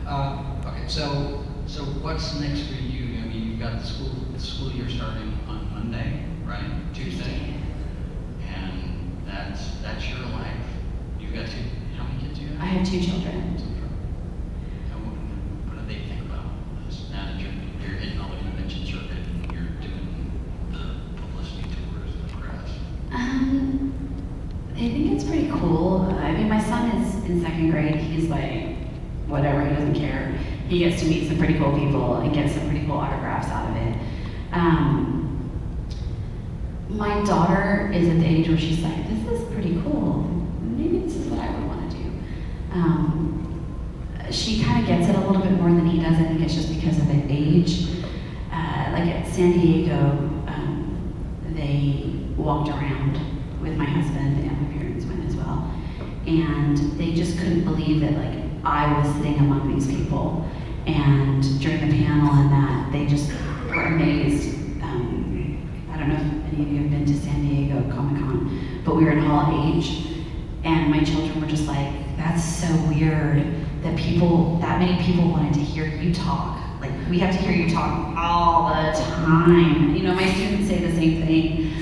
Okay, so what's next for you? I mean, you've got the school year starting on Monday, right? Tuesday, and that's your life. You've got two. How many kids do you have? I have 2 children. And what do they think about this? Now that you're hitting all the convention circuit and you're doing the publicity tours and the press. I think it's pretty cool. I mean, my son is in 2nd grade. He's like, whatever, he doesn't care. He gets to meet some pretty cool people and get some pretty cool autographs out of it. My daughter is at the age where she's like, this is pretty cool. Maybe this is what I would want to do. She kind of gets it a little bit more than he does. I think it's just because of the age. Like at San Diego, they walked around with my husband, and my parents went as well. And they just couldn't believe that like I was sitting among these people. And during the panel and that, they just were amazed. I don't know if any of you have been to San Diego Comic-Con, but we were in Hall H, and my children were just like, that's so weird that that many people wanted to hear you talk. Like, we have to hear you talk all the time. You know, my students say the same thing.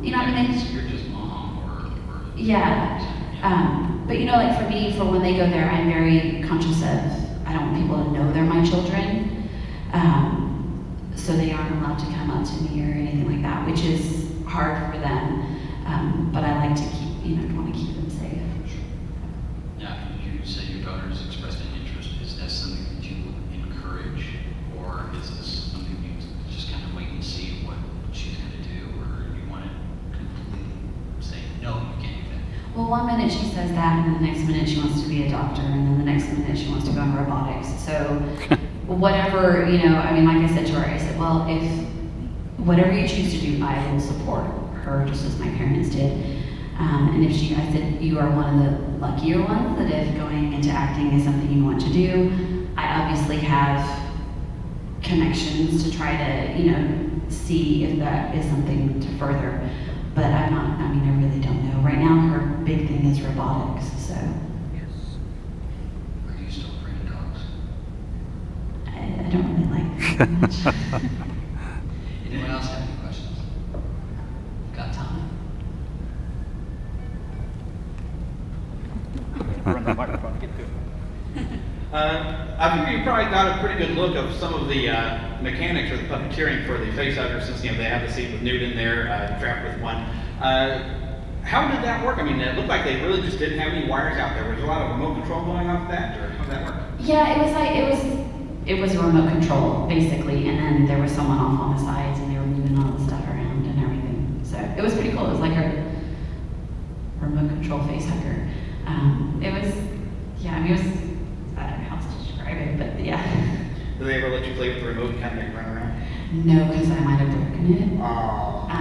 You know, I mean, You're just mom or yeah. But you know, like for me, for when they go there, I'm very conscious of, I don't want people to know they're my children. So they aren't allowed to come up to me or anything like that, which is hard for them. But I like to keep, you know, I want to keep them safe. Yeah, you say your daughter's expressed an interest. Is that something that you encourage, or is this something you just kind of wait and see what she's going to do, or you want to completely say, no, you can't do that? Well, one minute she says that, and then the next minute she wants to be a doctor, and then the next minute she wants to go into robotics. So whatever, you know, I mean, like I said to her, I said, well, if whatever you choose to do, I will support her just as my parents did. And if I said, you are one of the luckier ones that if going into acting is something you want to do, I obviously have connections to try to, you know, see if that is something to further. But I really don't know. Right now, her big thing is robotics, so. Are you still afraid of dogs? I don't really like them much. Anyone else have any questions? Got time? Run the microphone, get to it. I figure you probably got a pretty good look of some of the mechanics or the puppeteering for the facehuggers, since they have the scene with Newt in there, trapped with one. How did that work? I mean, it looked like they really just didn't have any wires out there. Was there a lot of remote control going off that, or how did that work? Yeah, it was a remote control, basically, and then there was someone off on the sides, and they were moving all the stuff around and everything. So it was pretty cool. It was like a remote control facehugger. It was, yeah, I mean, it was, I don't know how to describe it, but yeah. Did they ever let you play with the remote and kind of make it run around? No, because I might have broken it. Oh. I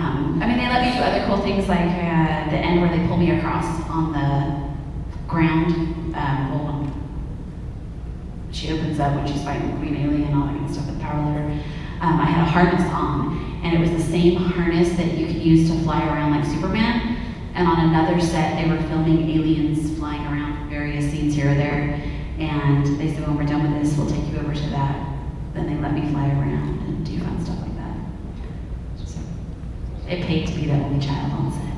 mean, they let me do other cool things like the end where they pull me across on the ground. She opens up when she's fighting Queen Alien, all that kind of stuff with Power Loader. I had a harness on, and it was the same harness that you could use to fly around like Superman. And on another set, they were filming aliens flying around various scenes here or there. And they said, when we're done with this, we'll take you over to that. Then they let me fly around and do fun stuff like that. So it paid to be the only child on set.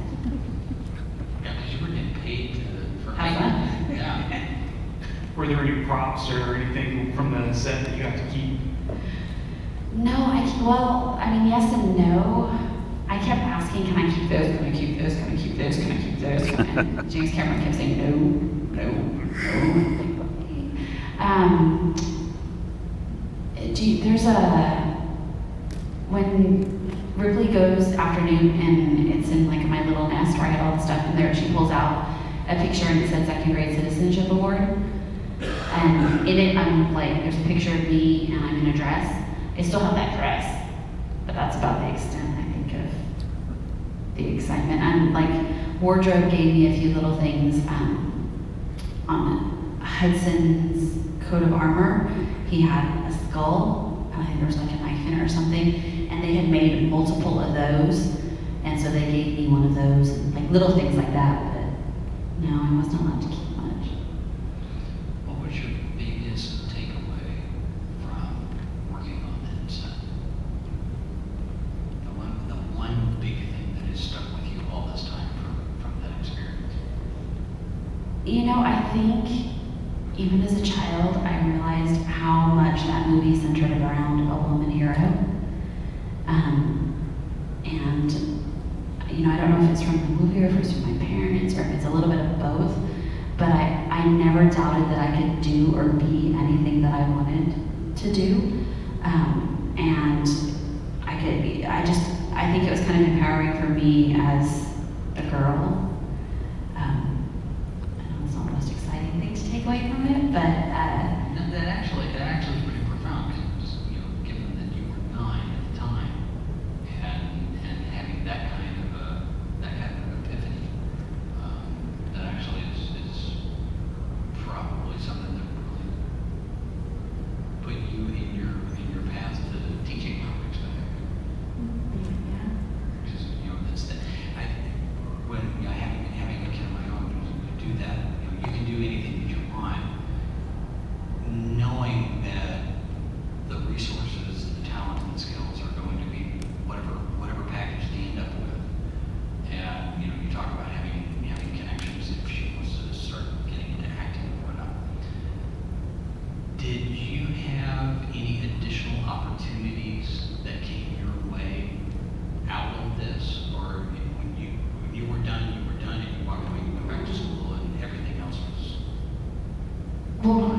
Yeah, because you were getting paid for Have fun. Yeah. Were there any props or anything from the set that you got to keep? No, yes and no. I kept asking, can I keep those? Can I keep those? Can I keep those? Can I keep those? And James Cameron kept saying no, no, no. When Ripley goes after Newt and it's in like my little nest where I had all the stuff in there, she pulls out a picture and it said 2nd grade citizenship award. And in it, I'm like, there's a picture of me and I'm in a dress. I still have that dress, but that's about the extent, I think, of the excitement. And like, wardrobe gave me a few little things. On Hudson's coat of armor, he had a skull, and I think there was like a knife in it or something, and they had made multiple of those, and so they gave me one of those, and like little things like that, but no, I wasn't allowed to keep much. What was your biggest I think even as a child, I realized how much that movie centered around a woman hero. And, I don't know if it's from the movie or if it's from my parents or if it's a little bit of both, but I never doubted that I could do or be anything that I wanted to do. And I think it was kind of empowering for me as a girl. I know it's not the most exciting thing to take away from it, but No, that actually is pretty profound, because, given that you were 9 at the time, and having that kind of epiphany, that actually is probably something that really put you in your path to teaching topics back. yeah. Because, that's the, when, having a kid of my own who do that, you can do anything that you want, knowing that the resources, the talent, and the skills are going to be whatever package they end up with. And, you talk about having connections if she wants to start getting into acting and whatnot. Did you have any additional opportunities that came your way out of this? Or when you were done, and you walked away, you went back to school, and everything else was... Well,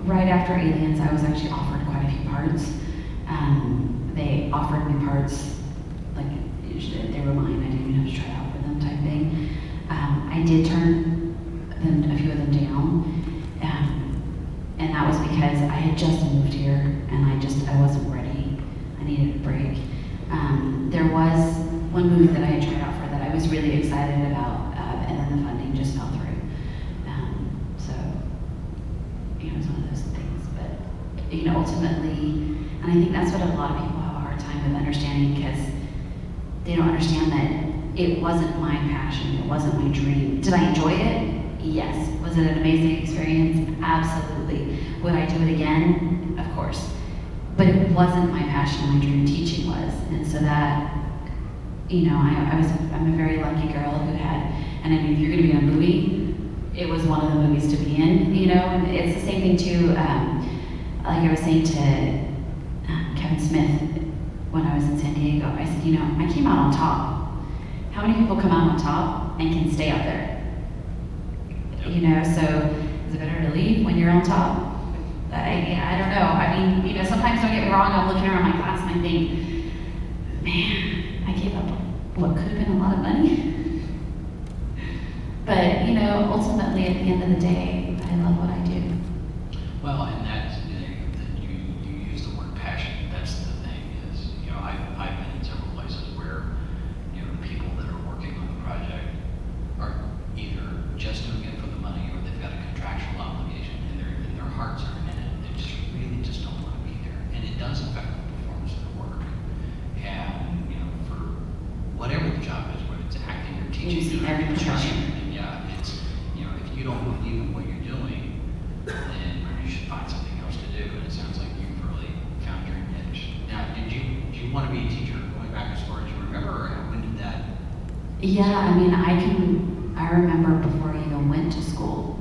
right after Aliens, I was actually offered quite a few parts. They offered me parts, like, usually they were mine, I didn't even have to try out for them type thing. I did turn a few of them down, and that was because I had just moved here, and I wasn't ready. I needed a break. There was one movie that I had tried out for that I was really excited about, and then the funding just fell through. So, it was one of those things. But, ultimately, and I think that's what a lot of people have a hard time with understanding, because they don't understand that it wasn't my passion, it wasn't my dream. Did I enjoy it? Yes. Was it an amazing experience? Absolutely. Would I do it again? Of course. But it wasn't my passion, my dream. Teaching was. And so that, I'm a very lucky girl who had, and I mean, if you're gonna be in a movie, it was one of the movies to be in, and it's the same thing too, like I was saying to Kevin Smith when I was in San Diego, I said, I came out on top. How many people come out on top and can stay out there? So is it better to leave when you're on top? I don't know. I mean, sometimes, don't get me wrong, I'm looking around my class and I think, man, I gave up what could have been a lot of money. But, ultimately at the end of the day, I love what I do. Well, and that's, that you use the word passion. That's the thing is, I've been in several places where, the people that are working on the project are either just doing it for the money or they've got a contractual obligation and their hearts are in it. They really just don't want to be there. And it does affect the performance of the work. And, for whatever the job is, whether it's acting or teaching. You see every profession. And it's, if you don't believe in what you're doing, then you should find something else to do. And it sounds like you've really found your niche. Now, do you want to be a teacher going back as far as you remember, or when did that? Yeah, I remember before I even went to school,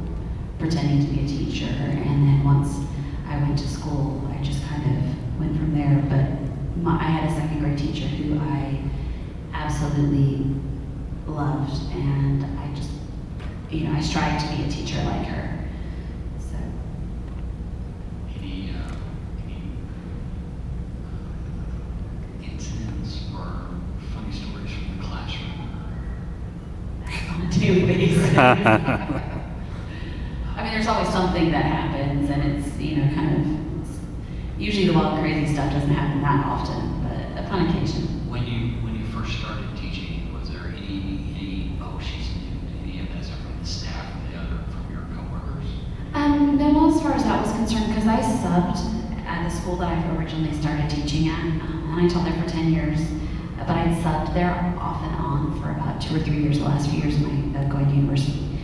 pretending to be a teacher, and then once I went to school, I just kind of went from there. But I had a second grade teacher who I absolutely loved, and I just, I strive to be a teacher like her. So. Any incidents or funny stories from the classroom? On a daily basis. I mean, there's always something that happens, and it's, usually the wild, crazy stuff doesn't happen that often, but upon occasion. When you first started teaching, was there any she's new, any of that stuff from the staff or from your coworkers? No, as far as that was concerned, because I subbed at the school that I originally started teaching at, and I taught there for 10 years, but I'd subbed there off and on for about 2 or 3 years, the last few years of my going to university.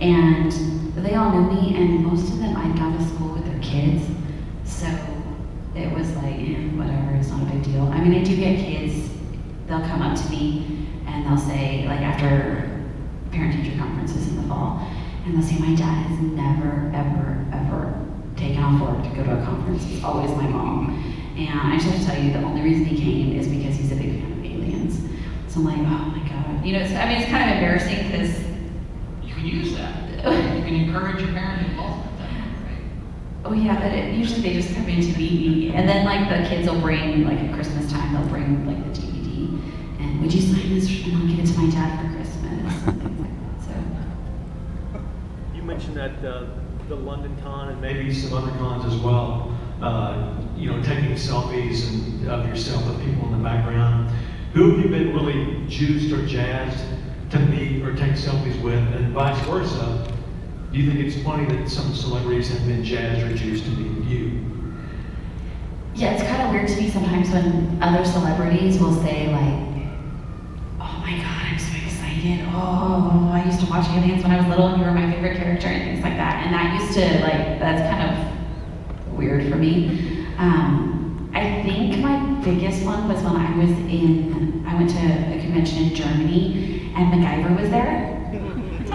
And they all knew me, and most of them I'd gone to school with their kids, so it was like, whatever, it's not a big deal. I mean, I do get kids, they'll come up to me, and they'll say, like after parent-teacher conferences in the fall, And they'll say, my dad has never, ever, ever taken off work to go to a conference. It's always my mom. And I just have to tell you, the only reason he came is because he's a big fan of aliens. So I'm like, oh my God. You know, it's kind of embarrassing because... You can use that. You can encourage your parent involvement that way, right? Oh yeah, but usually they just come in to meet me. And then like the kids will bring, like at Christmas time, they'll bring like the DVD. And would you sign this and I'll give it to my dad for Christmas? And things like that. So... You mentioned that the London con and Maybe some other cons as well. Taking selfies of yourself with people in the background. Who have you been really juiced or jazzed to meet or take selfies with, and vice versa? Do you think it's funny that some celebrities have been jazzed or juiced to meet you? Yeah, it's kind of weird to me sometimes when other celebrities will say like, oh my God, I'm so excited. Oh, I used to watch aliens when I was little and you were my favorite character and things like that. And that used to that's kind of weird for me. I think my biggest one was when I went to a convention in Germany and MacGyver was there. I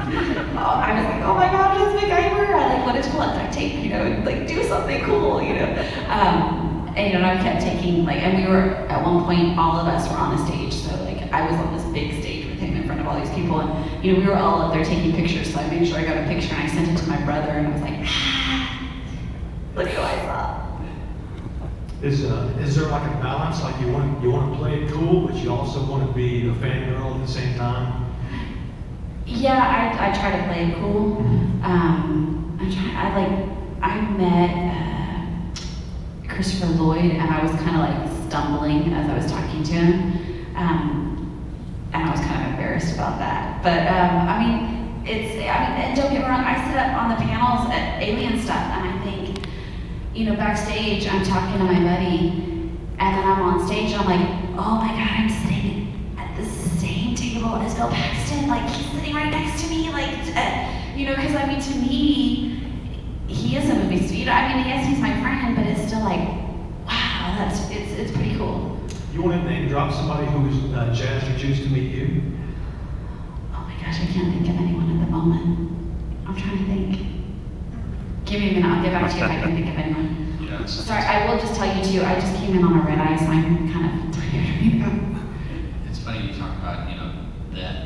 was like, oh my God, it's MacGyver. I wanted to pull out duct tape, and do something cool, And I kept taking and we were at one point, all of us were on a stage. So I was on this big stage with him in front of all these people, and we were all up there taking pictures. So I made sure I got a picture and I sent it to my brother, and I was like, look who I saw. Is there like a balance? Like you want to play it cool, but you also want to be a fangirl at the same time? Yeah, I try to play it cool. I met Christopher Lloyd, and I was kind of stumbling as I was talking to him, and I was kind of embarrassed about that. But and don't get me wrong, I sit up on the panels at alien stuff, and I think, backstage, I'm talking to my buddy, and then I'm on stage, and I'm like, oh my God, I'm sitting at the same table as Bill Paxton, he's sitting right next to me, because to me, he is a movie star. Yes, he's my friend, but it's still wow, it's pretty cool. You want to name drop somebody who's jazzed or juiced to meet you? Oh my gosh, I can't think of anyone at the moment. I'm trying to think. Give me a minute, I'll get back to you if I can think of anyone. Yeah, Sorry, I will just tell you too, I just came in on a red eye, so I'm kind of tired. It's funny you talk about, that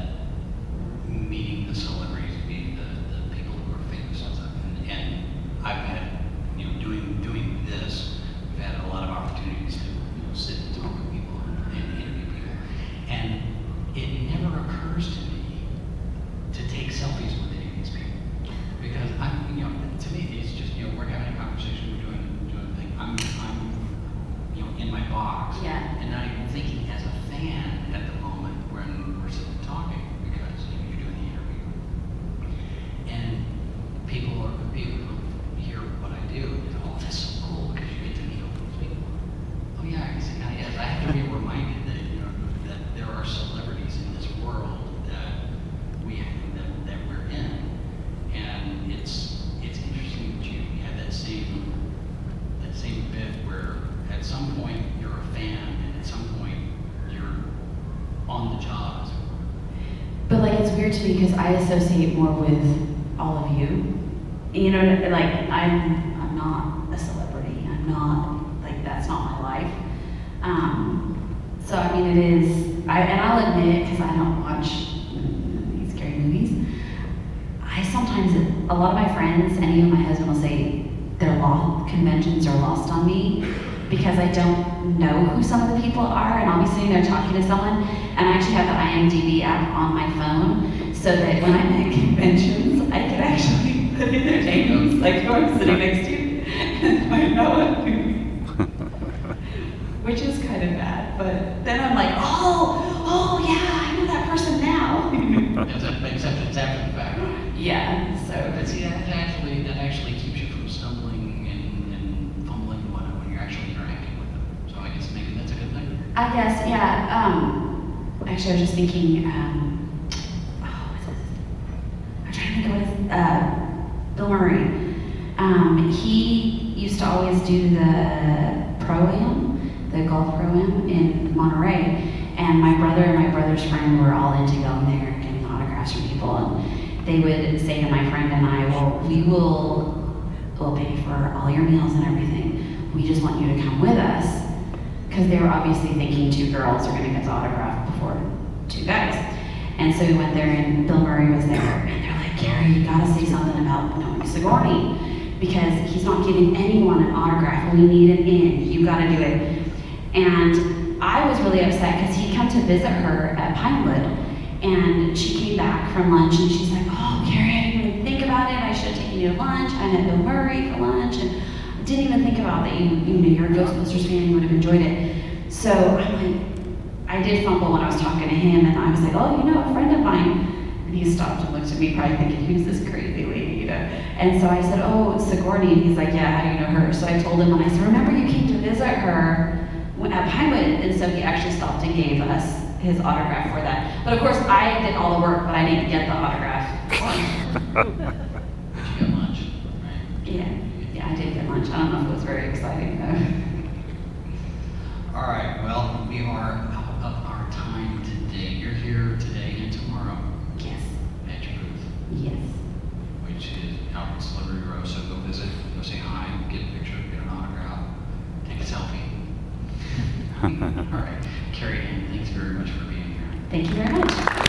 meeting the celebrities, meeting the people who are famous and stuff. And I've had, doing this, we've had a lot of opportunities to sit and talk with people and interview people. And it never occurs to me to take selfies with any of these people. Because to me, it's just, we're having a conversation, we're doing a thing. I'm in my box. Yeah. And not even thinking as a fan at the moment when we're sitting talking, because you're doing the interview. And people who hear what I do, oh, that's so cool because you get to meet all those people. Oh yeah, yes. I have to be reminded that that there are celebrities in this world that we're in, and it's interesting that you have that same bit where at some point you're a fan and at some point you're on the job as well. But it's weird to me because I associate more with all of you. I'm not a celebrity. I'm not that's not my life. So it is. And I'll admit, because I don't watch these scary movies, I sometimes a lot of my friends and even my husband will say conventions are lost on me because I don't know who some of the people are, and I'll be sitting there talking to someone, and I actually have the IMDb app on my phone so that when I'm at conventions, I can actually put in their names, who I'm sitting next to, and find out which is kind of bad, but then I'm like, oh yeah, I know that person now. Except it's after the fact. Yeah, so. But see, that actually keeps you from stumbling and fumbling when you're actually interacting with them. So I guess maybe that's a good thing. I guess, yeah. Actually, I was just thinking, what's this? I'm trying to think of what Bill Murray. He used to always do the Pro-Am, the golf Pro-Am in Monterey. And my brother and my brother's friend were all into going there and getting autographs from people. And they would say to my friend and I, well, we'll pay for all your meals and everything. We just want you to come with us. Because they were obviously thinking 2 girls are gonna get the autograph before 2 guys. And so we went there and Bill Murray was there and they're like, Carrie, you gotta say something about knowing Sigourney because he's not giving anyone an autograph. We need an in, you gotta do it. And I was really upset because he'd come to visit her at Pinewood and she came back from lunch and she's like, oh, Carrie, I didn't even think about it. I should have taken you to lunch. I met Bill Murray for lunch and I didn't even think about that you're a Ghostbusters fan, you would have enjoyed it. So I'm like, I did fumble when I was talking to him and I was like, oh, a friend of mine. And he stopped and looked at me probably thinking, who's this crazy lady, And so I said, oh, Sigourney. And he's like, yeah, how do you know her? So I told him and I said, remember you came to visit her at Pinewood? And so he actually stopped and gave us his autograph for that. But of course, I did all the work, but I didn't get the autograph. But you got lunch, right? Yeah, I did get lunch. I don't know if it was very exciting though. All right, well, we are out of our time today. You're here today and tomorrow Yes, at your booth, yes. which is out in Celebrity Row. So go visit, go say hi, get a picture, get an autograph, take a selfie. All right, Carrie Henn, thanks very much for being here. Thank you very much.